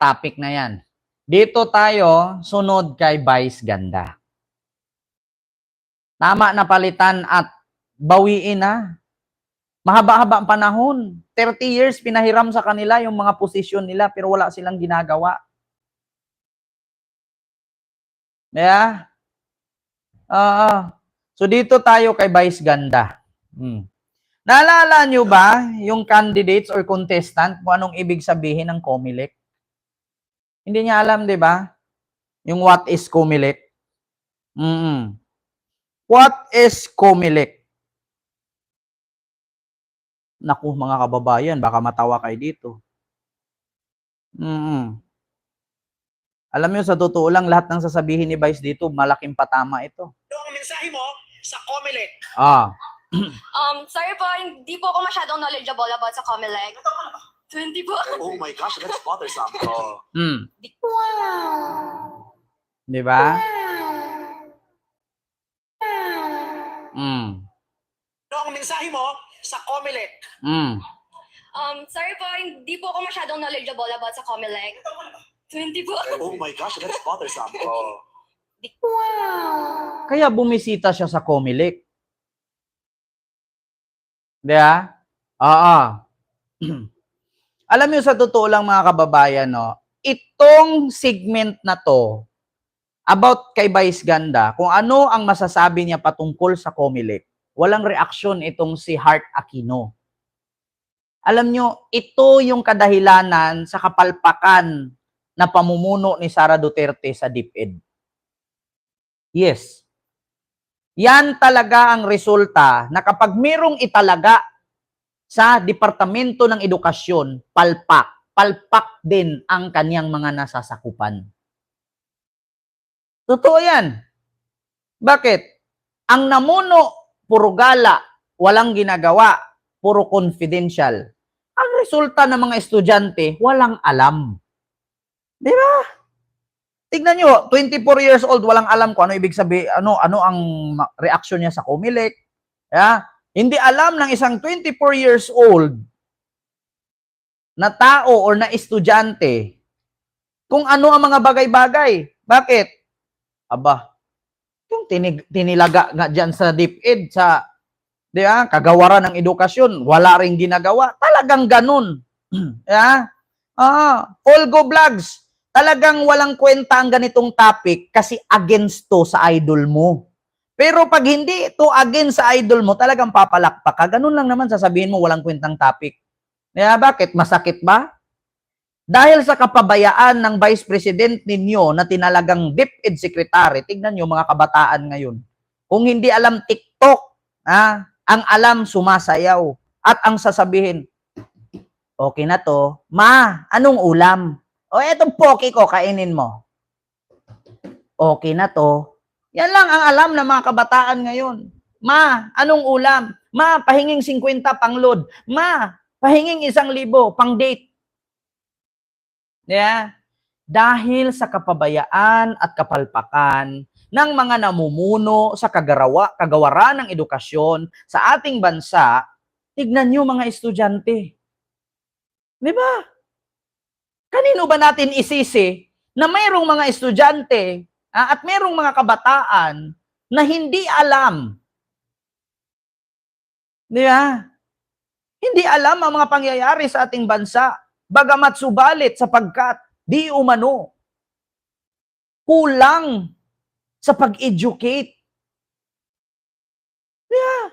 topic na yan. Dito tayo, sunod kay Vice Ganda. Tama na palitan at bawiin na. Mahaba-haba ang panahon. 30 years pinahiram sa kanila yung mga posisyon nila pero wala silang ginagawa. Yeah? So dito tayo kay Vice Ganda. Naalala nyo ba yung candidates or contestant kung anong ibig sabihin ng COMELEC? Hindi niya alam, di ba? Yung what is COMELEC? What is COMELEC? Naku, mga kababayan, baka matawa kayo dito. Alam niyo, sa totoo lang, lahat ng sasabihin ni Vice dito, malaking patama ito. Ano ang mensahe mo sa COMELEC? Sorry po, hindi po ako masyadong knowledgeable about sa COMELEC. 20 po. Oh my gosh, that's bothersome. Di ba? Ano ang mensahe mo sa COMELEC? Sorry po, hindi po ako masyadong knowledgeable about sa COMELEC. 20 po. Oh my gosh, that's bothersome. Kaya bumisita siya sa COMELEC. Di ba? Alam niyo, sa totoo lang mga kababayan, no, itong segment na to, about kay Vice Ganda, kung ano ang masasabi niya patungkol sa COMELEC, walang reaksyon itong si Heart Aquino. Alam niyo, ito yung kadahilanan sa kapalpakan na pamumuno ni Sara Duterte sa DepEd. Yes. Yan talaga ang resulta na kapag merong italaga sa Departamento ng Edukasyon, palpak din ang kaniyang mga nasasakupan. Totoo yan. Bakit? Ang namuno, puro gala, walang ginagawa, puro confidential. Ang resulta ng mga estudyante, walang alam. Di ba? Tignan nyo, 24 years old, walang alam kung ano ibig sabihin, ano ang reaksyon niya sa COMELEC. Yeah? Hindi alam ng isang 24 years old na tao or na estudyante kung ano ang mga bagay-bagay. Bakit? Aba, yung tinilaga nga dyan sa DepEd, sa kagawaran ng edukasyon, wala ring ginagawa. Talagang ganun. Yeah? Olgo Vlogs, talagang walang kwenta ang ganitong topic kasi against to sa idol mo. Pero pag hindi ito against sa idol mo, talagang papalakpak ka. Ganun lang naman sasabihin mo, walang kwentang topic. Bakit? Masakit ba? Dahil sa kapabayaan ng Vice President ninyo na tinalagang DepEd Secretary, tignan nyo mga kabataan ngayon. Kung hindi alam TikTok, ang alam sumasayaw. At ang sasabihin, okay na to, ma, anong ulam? O etong poke ko, kainin mo. Okay na to. Yan lang ang alam ng mga kabataan ngayon. Ma, anong ulam? Ma, pahinging 50 pang-load. Ma, pahinging 1,000 pang-date. Yeah? Dahil sa kapabayaan at kapalpakan ng mga namumuno sa kagawaran ng edukasyon sa ating bansa, tignan nyo mga estudyante. Di ba? Kanino ba natin isisi na mayroong mga estudyante at mayroong mga kabataan na hindi alam? Di ba? Hindi alam ang mga pangyayari sa ating bansa, bagamat subalit sapagkat di umano kulang sa pag-educate. Yeah.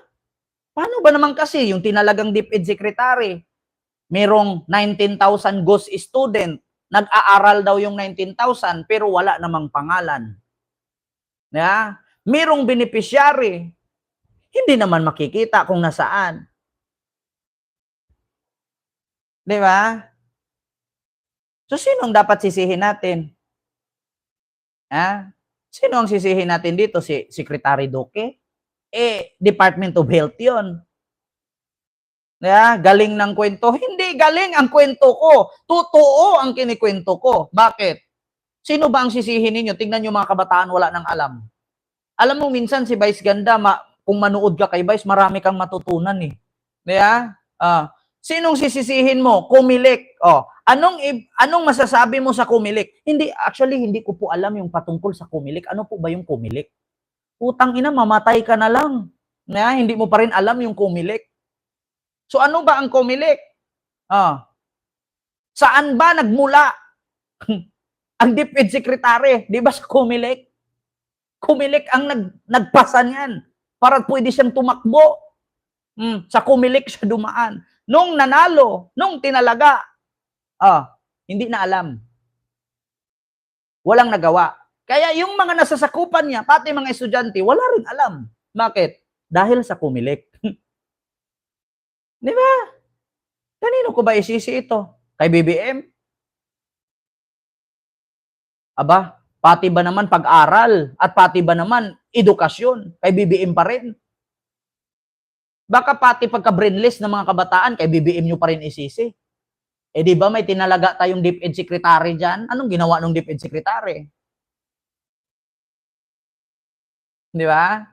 Paano ba naman kasi yung tinalagang DepEd Secretary? Merong 19,000 ghost student. Nag-aaral daw yung 19,000 pero wala namang pangalan. Yeah? Merong beneficiary. Hindi naman makikita kung nasaan. Di ba? So, sinong dapat sisihin natin? Sino ang sisihin natin dito? Si Secretary Duque? Department of Health yun. Galing ng kwento? Hindi galing ang kwento ko. Totoo ang kinikwento ko. Bakit? Sino ba ang sisihin ninyo? Tingnan nyo mga kabataan, wala nang alam. Alam mo, minsan si Vice Ganda, kung manood ka kay Vice, marami kang matutunan eh. Sinong sisisihin mo? COMELEC. Anong masasabi mo sa Comelec? Hindi ko po alam yung patungkol sa Comelec. Ano po ba yung Comelec? Utang ina, mamatay ka na lang. Hindi mo pa rin alam yung Comelec. So ano ba ang Comelec? Saan ba nagmula ang DepEd Secretary? Di ba sa Comelec? Comelec ang nagpasa niyan para pwede siyang tumakbo. Sa Comelec siya dumaan. Nung nanalo, nung tinalaga, hindi na alam. Walang nagawa. Kaya yung mga nasasakupan niya, pati mga estudyante, wala rin alam. Bakit? Dahil sa Comelec. Di ba? Kanino ko ba isisi ito? Kay BBM? Aba, pati ba naman pag-aral at pati ba naman edukasyon? Kay BBM pa rin. Baka pati pagka-brainless ng mga kabataan, kay BBM nyo pa rin isisi. Di ba may tinalaga tayong DepEd Secretary dyan? Anong ginawa ng DepEd Secretary? Di ba?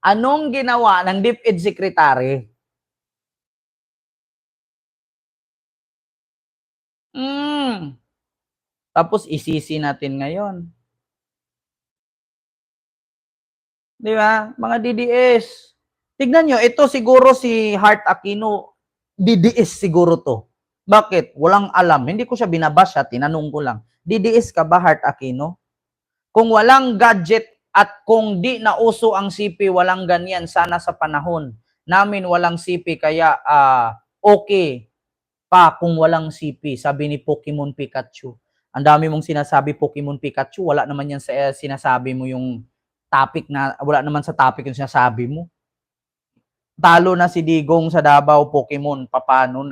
Anong ginawa ng DepEd Secretary? Tapos isisi natin ngayon. Di ba? Mga DDS. Tignan nyo, ito siguro si Heart Aquino, DDS siguro to. Bakit? Walang alam. Hindi ko siya binabasa, tinanong ko lang. DDS ka ba, Heart Aquino? Kung walang gadget at kung di nauso ang CP, walang ganyan. Sana sa panahon namin walang CP, kaya okay pa kung walang CP, sabi ni Pokemon Pikachu. Ang dami mong sinasabi Pokemon Pikachu, wala naman yan sa sinasabi mo yung topic na, wala naman sa topic yung sinasabi mo. Talo na si Digong sa Davao Pokemon, papano?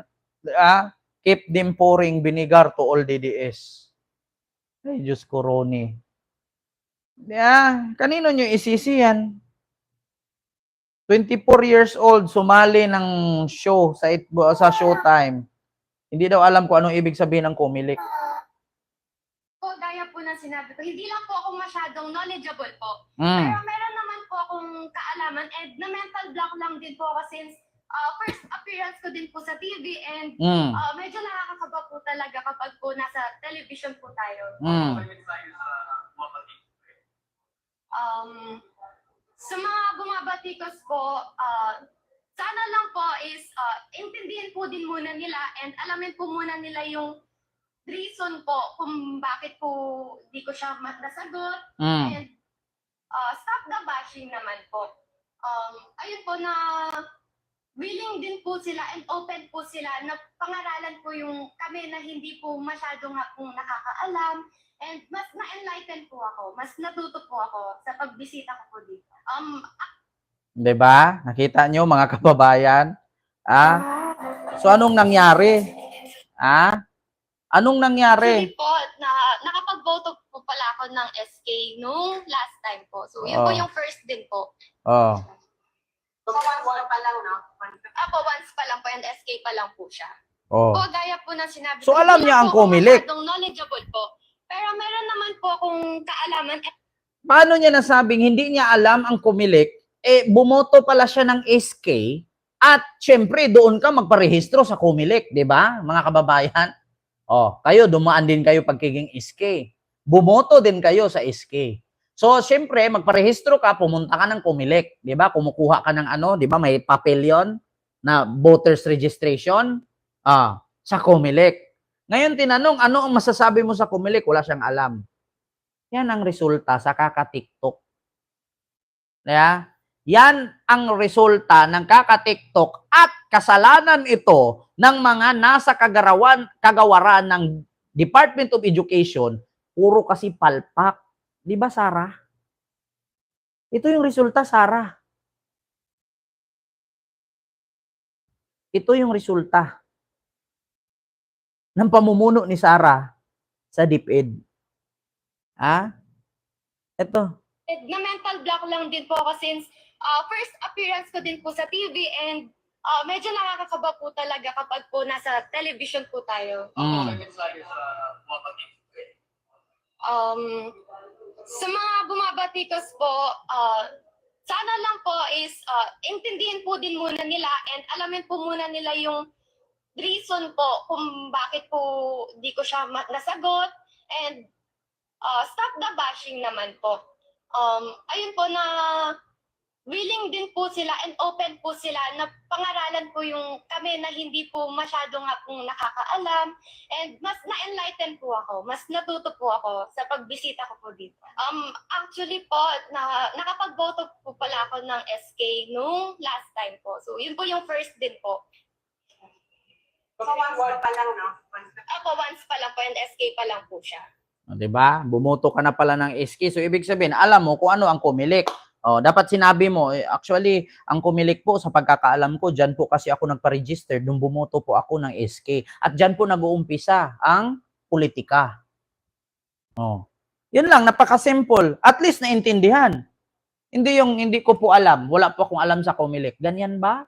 Keep them pouring vinegar to all DDS. Ay, Diyos ko, Ronnie. Kanino nyo isisi yan? 24 years old, sumali ng show sa Showtime. Hindi daw alam kung anong ibig sabihin ng Comelec. Po, gaya po ng sinabi ko, hindi lang po ako masyadong knowledgeable po. Mm. Pero meron naman po akong kaalaman and na mental block lang din po ako since first appearance ko din po sa TV and medyo nakakakaba po talaga kapag po nasa television po tayo. Sa mga bumabatikos po, sana lang po is intindihin po din muna nila and alamin po muna nila yung reason po kung bakit po di ko siya nasagot. And stop the bashing naman po. Ayun po na willing din po sila and open po sila na pangaralan po yung kami na hindi po masyadong akong nakakaalam and mas na-enlighten po ako, mas natuto po ako sa pagbisita ko po dito. Diba? Nakita nyo mga kababayan? So anong nangyari? Anong nangyari? Hindi po, nakapag-vote po pala ako ng SK nung last time po. So yun po yung first din po. So, once pa lang, no? Once pa lang po and SK pa lang po siya. Oh. Po, gaya po ng sinabi So, ko, alam hindi niya lang ang po ako Comelec. masyadong knowledgeable po. Pero meron naman po akong kaalaman. Paano niya nasabing hindi niya alam ang Comelec? Bumoto pala siya ng SK at syempre doon ka magparehistro sa Comelec, di ba? Mga kababayan. Kayo, dumaan din kayo pagkiging SK. Bumoto din kayo sa SK. So, syempre, magparehistro ka, pumunta ka ng Comelec, di ba? Kumukuha ka ng di ba? May papel yon na voters registration sa Comelec. Ngayon, tinanong, ano ang masasabi mo sa Comelec? Wala siyang alam. Yan ang resulta sa kaka-TikTok. Yan ang resulta ng kaka-TikTok at kasalanan ito ng mga nasa kagawaran ng Department of Education, puro kasi palpak. Di ba, Sarah? Ito yung resulta, Sarah. Ito yung resulta ng pamumuno ni Sarah sa DepEd. Ito. Na mental block lang din po ako since first appearance ko din po sa TV and medyo nakakakaba po talaga kapag po nasa television po tayo. Sa mga bumabatikos po, sana lang po is intindihin po din muna nila and alamin po muna nila yung reason po kung bakit po di ko siya nasagot, and stop the bashing naman po. Ayun po na willing din po sila and open po sila na pangaralan po yung kami na hindi po masyado nga pong nakakaalam, and mas na-enlighten po ako, mas natuto po ako sa pagbisita ko po dito. Actually po, nakapag-vote po pala ako ng SK nung last time po. So yun po yung first din po. So, one word pa lang, no? Ako once pa lang po and SK pa lang po siya. O, 'di ba? Bumoto ka na pala ng SK. So ibig sabihin, alam mo kung ano ang COMELEC. Dapat sinabi mo, actually, ang COMELEC po, sa pagkakaalam ko, dyan po kasi ako nagpa-register nung bumoto po ako ng SK. At dyan po nag-uumpisa ang politika. Yun lang, napaka-simple. At least naintindihan. Hindi ko po alam. Wala po akong alam sa COMELEC. Ganyan ba?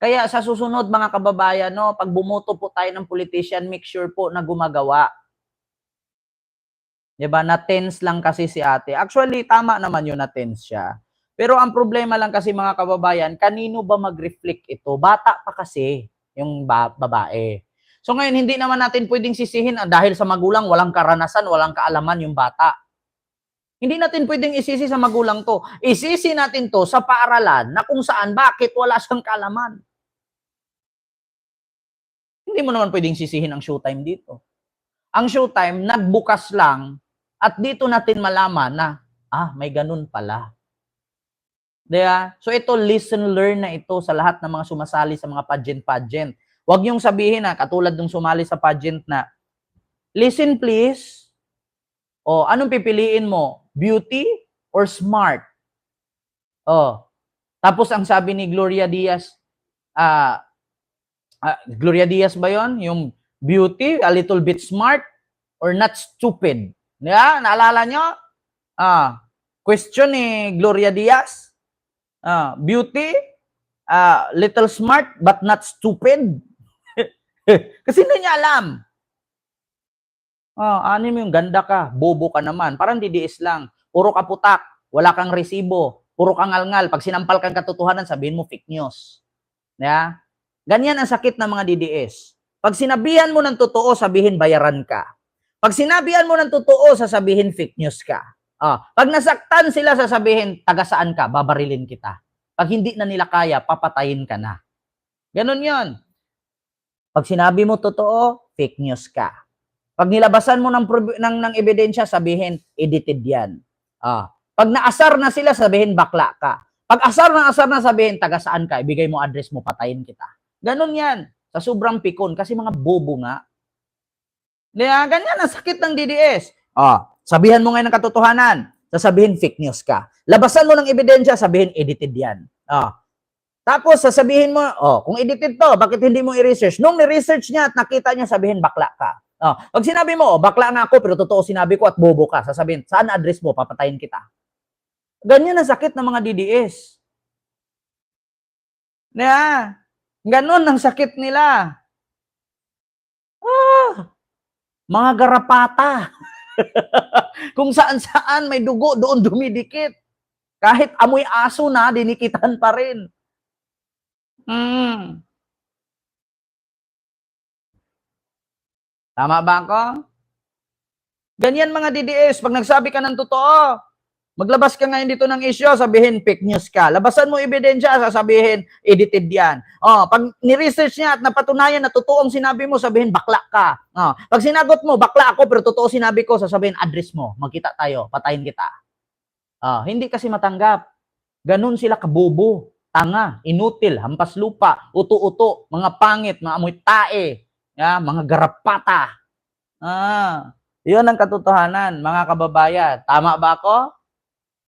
Kaya sa susunod, mga kababayan, no, pag bumoto po tayo ng politician, make sure po na gumagawa. Diba? Na-tense lang kasi si ate. Actually, tama naman yun, na-tense siya. Pero ang problema lang kasi, mga kababayan, kanino ba mag-reflect ito? Bata pa kasi yung babae. So ngayon, hindi naman natin pwedeng sisihin dahil sa magulang, walang karanasan, walang kaalaman yung bata. Hindi natin pwedeng isisi sa magulang to. Isisi natin to sa paaralan na kung saan, bakit wala siyang kaalaman. Hindi mo naman pwedeng sisihin ang showtime dito. Ang showtime, nagbukas lang. At dito natin malaman na, may ganun pala. Diba? So ito, listen, learn na ito sa lahat ng mga sumasali sa mga pageant. Huwag niyong sabihin na, katulad nung sumali sa pageant na, listen please. Anong pipiliin mo? Beauty or smart? Tapos ang sabi ni Gloria Diaz, Gloria Diaz ba yon? Yung beauty, a little bit smart, or not stupid? Yeah, naalala nyo? Question ni Gloria Diaz. Beauty, little smart, but not stupid. Kasi hindi niya alam. Ano mo yung ganda ka, bobo ka naman. Parang DDS lang. Puro ka putak, wala kang resibo, puro kang ngalngal. Pag sinampal kang katotohanan, sabihin mo fake news. Yeah? Ganyan ang sakit ng mga DDS. Pag sinabihan mo ng totoo, sabihin bayaran ka. Pag sinabihan mo ng totoo, sasabihin fake news ka. Pag nasaktan sila, sasabihin, taga saan ka, babarilin kita. Pag hindi na nila kaya, papatayin ka na. Ganon yon. Pag sinabi mo totoo, fake news ka. Pag nilabasan mo ng ebidensya, sabihin, edited yan. Pag naasar na sila, sabihin, bakla ka. Pag asar na sabihin, taga saan ka, ibigay mo address mo, patayin kita. Ganon yan. Sa sobrang pikon, kasi mga bobo nga. Ganyan ang sakit ng DDS. Sabihan mo ngayon ng katotohanan, sasabihin fake news ka. Labasan mo ng ebidensya, sabihin edited yan. Tapos sasabihin mo, kung edited to, bakit hindi mo i-research? Nung ni-research niya at nakita niya, sabihin bakla ka. Pag sinabi mo, bakla nga ako, pero totoo sinabi ko at bobo ka, sasabihin, saan address mo, papatayin kita. Ganyan ang sakit ng mga DDS. Ganon ang sakit nila. Mga garapata. Kung saan-saan may dugo, doon dumidikit. Kahit amoy aso na, dinikitan pa rin. Tama ba ako? Ganyan mga DDS, pag nagsabi ka ng totoo, maglabas ka ngayon dito ng issue, sabihin fake news ka. Labasan mo ebidensya, sasabihin edited yan. Pag ni-research niya at napatunayan na totoo ang sinabi mo, sabihin bakla ka. Pag sinagot mo, bakla ako pero totoo sinabi ko, sasabihin address mo, magkita tayo, patayin kita. Hindi kasi matanggap. Ganun sila kabobo, tanga, inutil, hampas lupa, uto-uto, mga pangit, mga amoy tae, mga garapata. Yun ang katotohanan, mga kababayan. Tama ba ako?